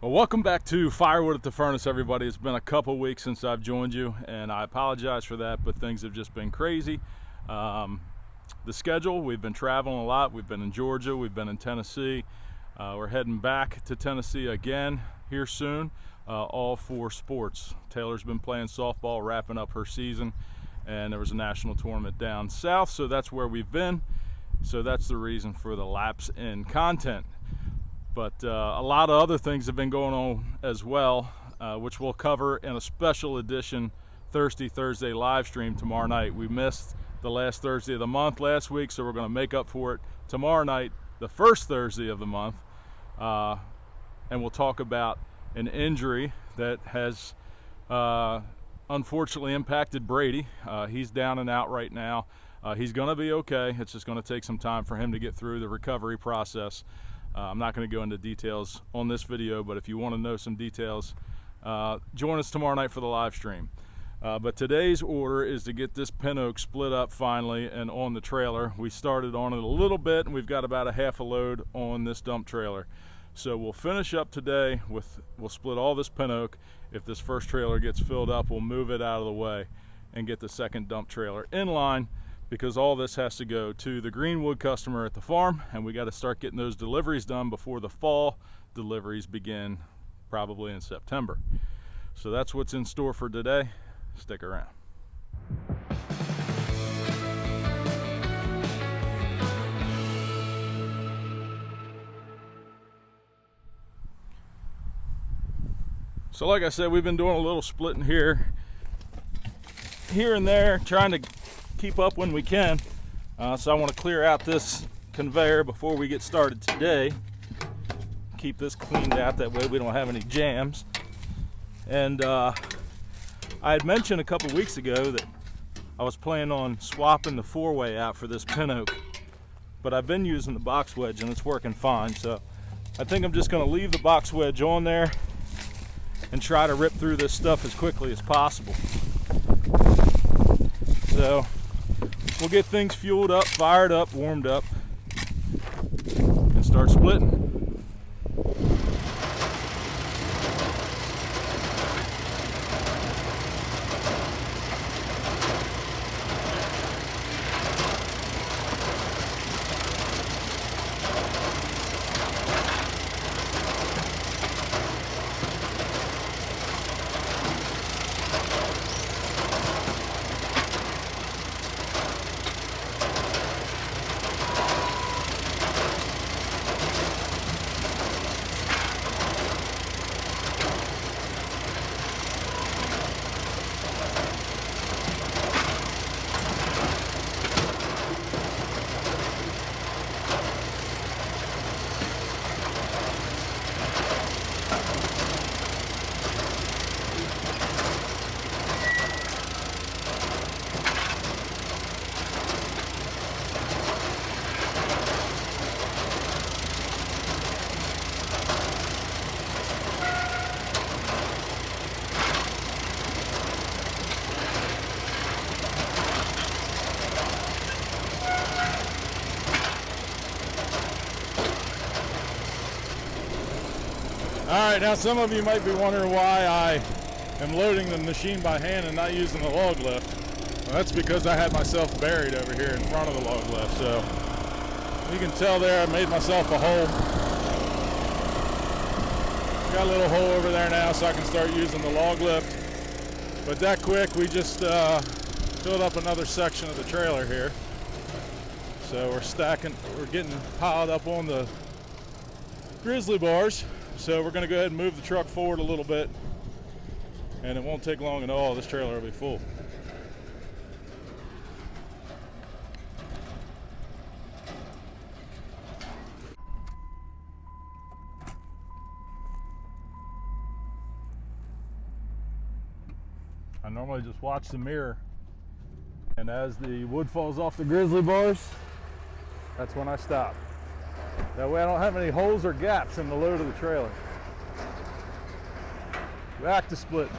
Well, welcome back to Firewood at the Furnace, everybody. It's been a couple weeks since I've joined you, and I apologize for that, but things have just been crazy. The schedule, we've been traveling a lot. We've been in Georgia, we've been in Tennessee. We're heading back to Tennessee again here soon, all for sports. Taylor's been playing softball, wrapping up her season, and there was a national tournament down south, so that's where we've been. So that's the reason for the lapse in content. But a lot of other things have been going on as well, which we'll cover in a special edition Thursday live stream tomorrow night. We missed the last Thursday of the month last week, so we're going to make up for it tomorrow night, the first Thursday of the month. And we'll talk about an injury that has unfortunately impacted Brady. He's down and out right now. He's going to be okay. It's just going to take some time for him to get through the recovery process. I'm not going to go into details on this video, but if you want to know some details, join us tomorrow night for the live stream. But today's order is to get this pin oak split up finally and on the trailer. We started on it a little bit, and we've got about a half a load on this dump trailer. So we'll finish up today we'll split all this pin oak. If this first trailer gets filled up, we'll move it out of the way and get the second dump trailer in line, because all this has to go to the Greenwood customer at the farm, and we got to start getting those deliveries done before the fall deliveries begin, probably in September. So that's what's in store for today. Stick around. So like I said, we've been doing a little splitting here and there, trying to keep up when we can. So I want to clear out this conveyor before we get started today. Keep this cleaned out, that way we don't have any jams. And I had mentioned a couple weeks ago that I was planning on swapping the 4-way out for this pin oak, but I've been using the box wedge and it's working fine. So I think I'm just going to leave the box wedge on there and try to rip through this stuff as quickly as possible. So we'll get things fueled up, fired up, warmed up, and start splitting. Alright, now some of you might be wondering why I am loading the machine by hand and not using the log lift. Well, that's because I had myself buried over here in front of the log lift. So you can tell there I made myself a hole. Got a little hole over there now so I can start using the log lift. But that quick, we just filled up another section of the trailer here. So we're getting piled up on the grizzly bars. So we're going to go ahead and move the truck forward a little bit, and it won't take long at all. This trailer will be full. I normally just watch the mirror, and as the wood falls off the grizzly bars, that's when I stop. That way I don't have any holes or gaps in the load of the trailer. Back to split.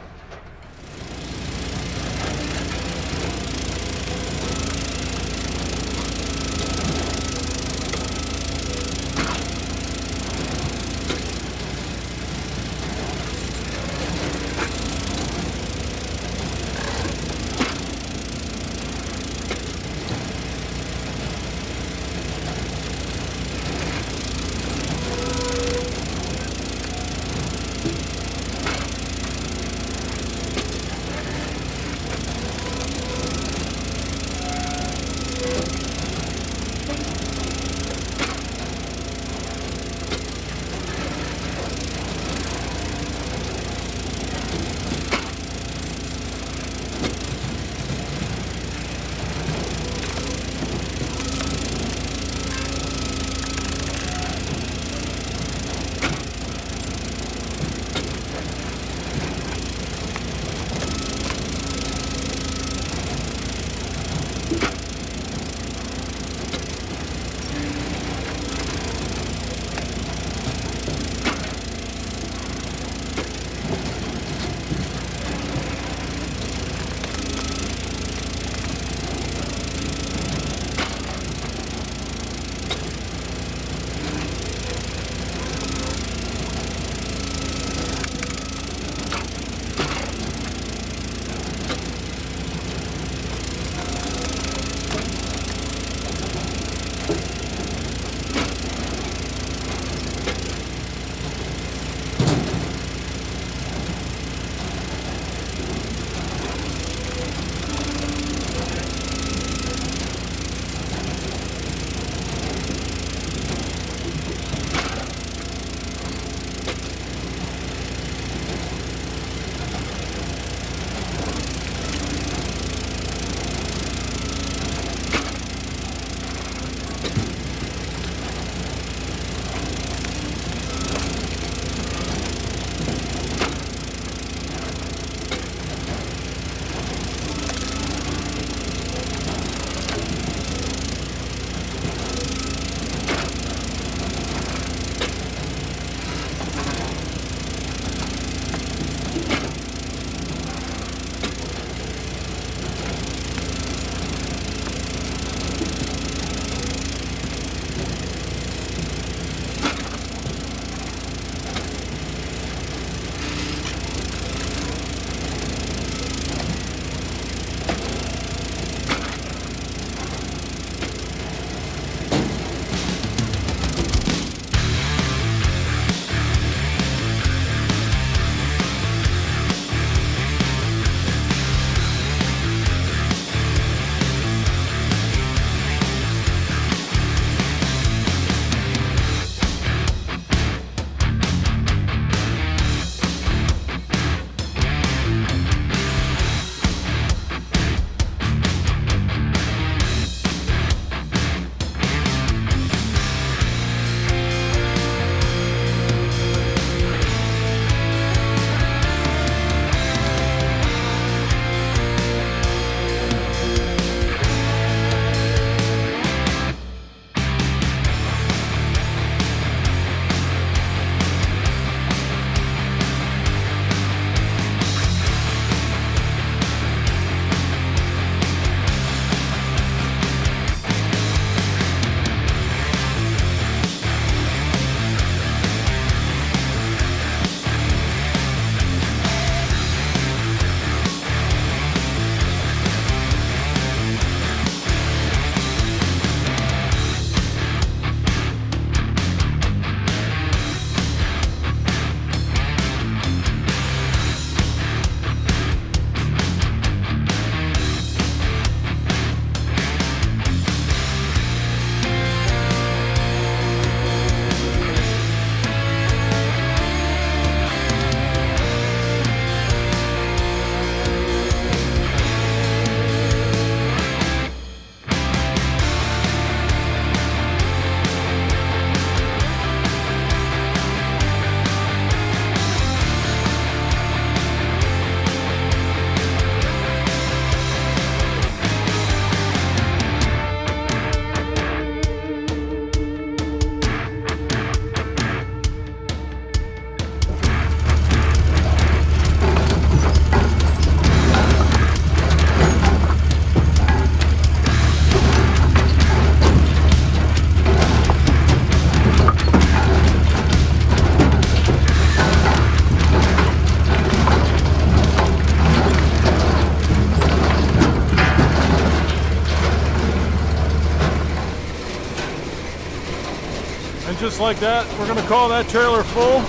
just like that, we're going to call that trailer full.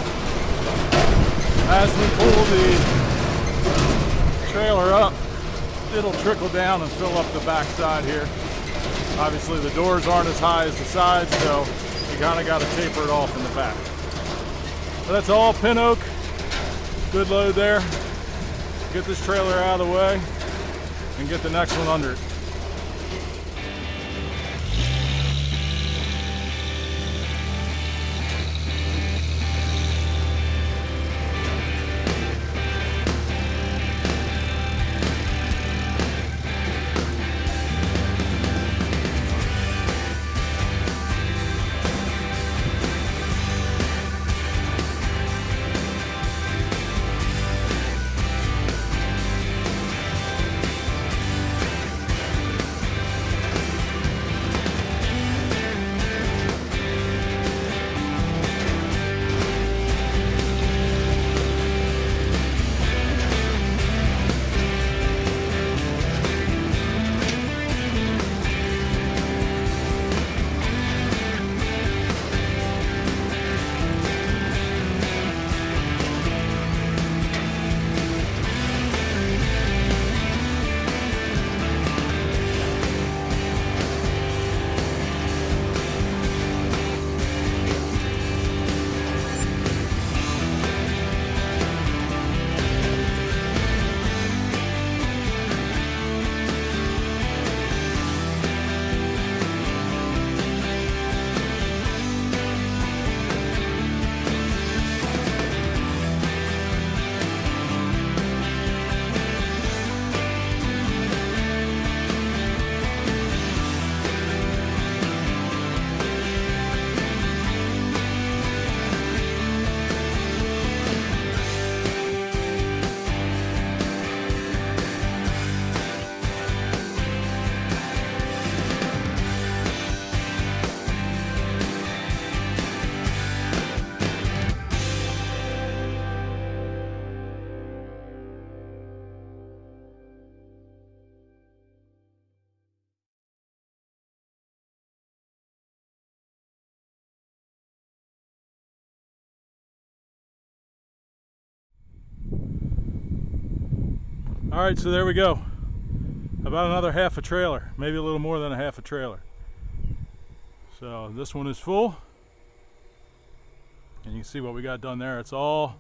As we pull the trailer up, it'll trickle down and fill up the back side here. Obviously the doors aren't as high as the sides, so you kind of got to taper it off in the back. But that's all pin oak. Good load there. Get this trailer out of the way and get the next one under it. All right, so there we go. About another half a trailer, maybe a little more than a half a trailer. So this one is full. And you can see what we got done there. It's all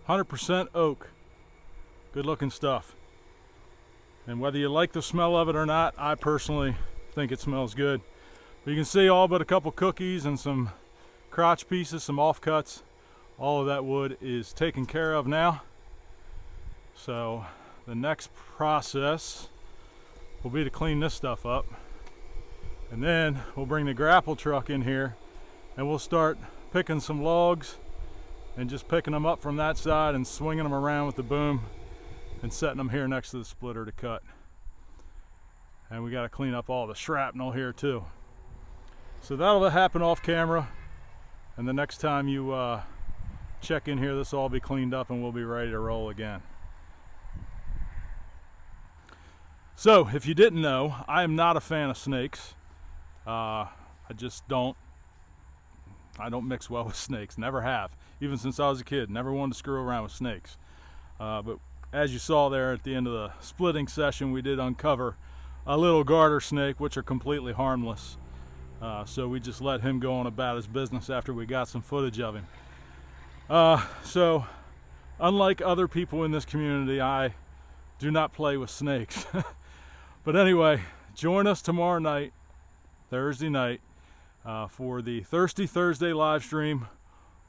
100% oak. Good looking stuff. And whether you like the smell of it or not, I personally think it smells good. But you can see all but a couple cookies and some crotch pieces, some offcuts. All of that wood is taken care of now. So the next process will be to clean this stuff up, and then we'll bring the grapple truck in here and we'll start picking some logs and just picking them up from that side and swinging them around with the boom and setting them here next to the splitter to cut. And we got to clean up all the shrapnel here too. So that'll happen off camera, and the next time you check in here, this will all be cleaned up and we'll be ready to roll again. So, if you didn't know, I am not a fan of snakes. I just don't. I don't mix well with snakes. Never have. Even since I was a kid, never wanted to screw around with snakes. But as you saw there at the end of the splitting session, we did uncover a little garter snake, which are completely harmless. So we just let him go on about his business after we got some footage of him. So, unlike other people in this community, I do not play with snakes. But anyway, join us tomorrow night, Thursday night, for the Thirsty Thursday live stream.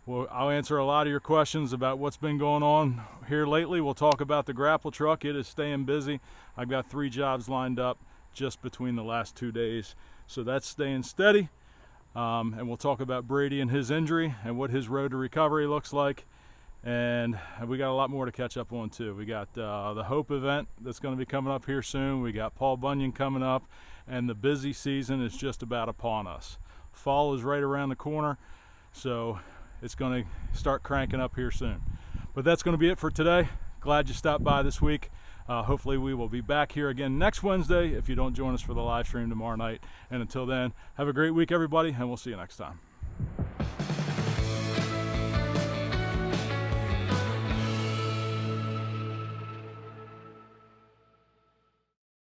I'll answer a lot of your questions about what's been going on here lately. We'll talk about the grapple truck. It is staying busy. I've got 3 jobs lined up just between the last 2 days. So that's staying steady. And we'll talk about Brady and his injury and what his road to recovery looks like. And we got a lot more to catch up on too. We got the Hope event that's going to be coming up here soon. We got Paul Bunyan coming up, and the busy season is just about upon us. Fall is right around the corner, so it's going to start cranking up here soon. But that's going to be it for today. Glad you stopped by this week. Hopefully we will be back here again next Wednesday if you don't join us for the live stream tomorrow night. And until then, have a great week everybody, and we'll see you next time.